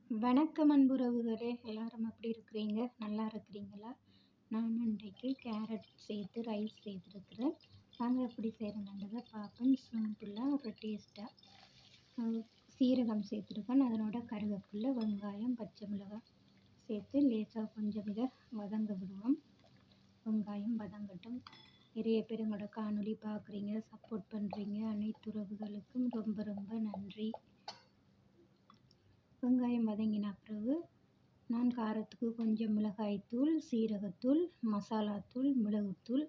வணக்கம் அன்புறவுகளே, எல்லாரும் எப்படி இருக்கிறீங்க? நல்லா இருக்கிறீங்களா? நான் இன்றைக்கு கேரட் சேர்த்து ரைஸ் செய்திருக்கிறேன். நாங்கள் எப்படி செய்கிறோன்றதை பார்ப்போம். சிம்பிளாக ஒரு டேஸ்ட்டாக சீரகம் சேர்த்துருக்கேன். அதனோட கருவேப்பிலை, வெங்காயம், பச்சை மிளகாய் சேர்த்து லேசாக கொஞ்சம் இதை வதங்க விடுவோம். வெங்காயம் வதங்கட்டும். நிறைய பேர் எங்களோட காணொளி பார்க்குறீங்க, சப்போர்ட் பண்ணுறீங்க. அனைத்து உறவுகளுக்கும் ரொம்ப ரொம்ப நன்றி. வெங்காயம் வதங்கின பிறகு நான் காரத்துக்கு கொஞ்சம் மிளகாய்த்தூள், சீரகத்தூள், மசாலாத்தூள், மிளகுத்தூள்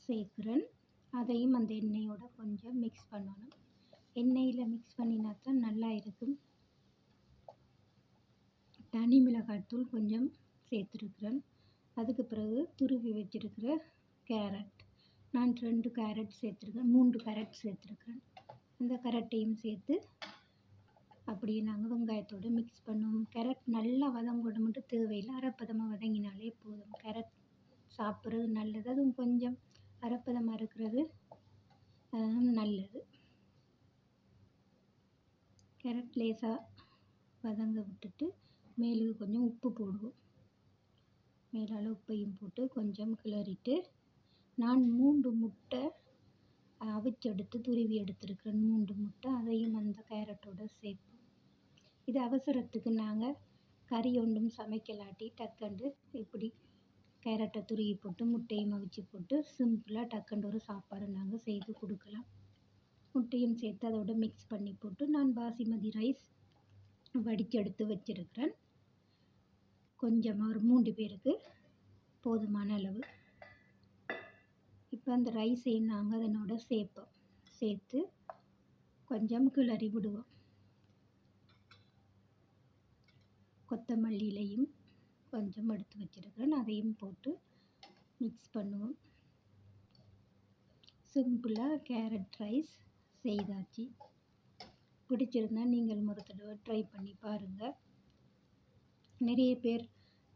சேர்க்குறேன். அதையும் அந்த எண்ணெயோட கொஞ்சம் மிக்ஸ் பண்ணணும். எண்ணெயில் மிக்ஸ் பண்ணினா தான் நல்லா இருக்கும். தனி மிளகாய்த்தூள் கொஞ்சம் சேர்த்துருக்குறேன். அதுக்கு பிறகு துருவி வச்சிருக்கிற கேரட், நான் 2 கேரட் சேர்த்துருக்கேன், 3 கேரட் சேர்த்துருக்குறேன். அந்த கேரட்டையும் சேர்த்து அப்படியே நாங்கள் வெங்காயத்தோடு மிக்ஸ் பண்ணுவோம். கேரட் நல்லா வதங்கோட மட்டும் தேவையில்லை, அரைப்பதமாக வதங்கினாலே போதும். கேரட் சாப்பிட்றது நல்லது, அதுவும் கொஞ்சம் அரைப்பதமாக இருக்கிறது நல்லது. கேரட் லேசாக வதங்க விட்டுட்டு மேலுக்கு கொஞ்சம் உப்பு போடுவோம். மேலால் உப்பையும் போட்டு கொஞ்சம் கிளறிட்டு நான் 3 முட்டை அவிச்செடுத்து துருவி எடுத்துருக்கிறேன். 3 முட்டை அதையும் அந்த கேரட்டோடு சேர்ப்போம். இது அவசரத்துக்கு நாங்கள் கறி ஒன்றும் சமைக்கலாட்டி டக்குண்டு இப்படி கேரட்டை துருவி போட்டு முட்டையும் அவிச்சு போட்டு சிம்பிளாக டக்குண்டு ஒரு சாப்பாடு நாங்கள் செய்து கொடுக்கலாம். முட்டையும் சேர்த்து அதோட மிக்ஸ் பண்ணி போட்டு நான் பாசுமதி ரைஸ் வடிச்செடுத்து வச்சிருக்கிறேன். கொஞ்சமாக ஒரு 3 பேருக்கு போதுமான அளவு. இப்போ அந்த ரைஸையும் நாங்கள் அதனோட சேர்ப்போம். சேர்த்து கொஞ்சம் கிளறி விடுவோம். கொத்தமல்லி இலையும் கொஞ்சம் எடுத்து வச்சிருக்கிறேன், அதையும் போட்டு மிக்ஸ் பண்ணுவோம். சிம்பிளாக கேரட் ரைஸ் செய்தாச்சு. பிடிச்சிருந்தா நீங்கள் ஒரு தடவை ட்ரை பண்ணி பாருங்கள். நிறைய பேர்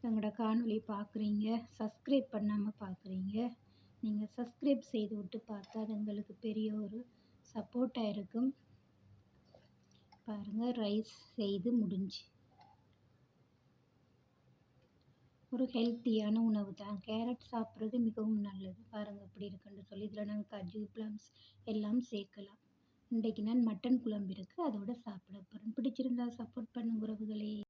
எங்களோட காணொளி பார்க்குறீங்க, சப்ஸ்கிரைப் பண்ணாமல் பார்க்குறீங்க. நீங்கள் சப்ஸ்கிரைப் செய்து விட்டு பார்த்தா அது எங்களுக்கு பெரிய ஒரு சப்போர்ட்டாக இருக்கும். பாருங்கள், ரைஸ் செய்து முடிஞ்சு. ஒரு ஹெல்த்தியான உணவு தான். கேரட் சாப்பிட்றது மிகவும் நல்லது. பாருங்கள் எப்படி இருக்குன்னு சொல்லி. இதில் நாங்கள் காஜு, ப்ளம்ஸ் எல்லாம் சேர்க்கலாம். இன்றைக்கு நான் மட்டன் குழம்பு இருக்குது, அதோட சாப்பிட போகிறேன். பிடிச்சிருந்தா சப்போர்ட் பண்ணுங்க உறவுகளே.